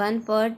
1/4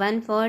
1/4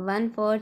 1/4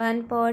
1/4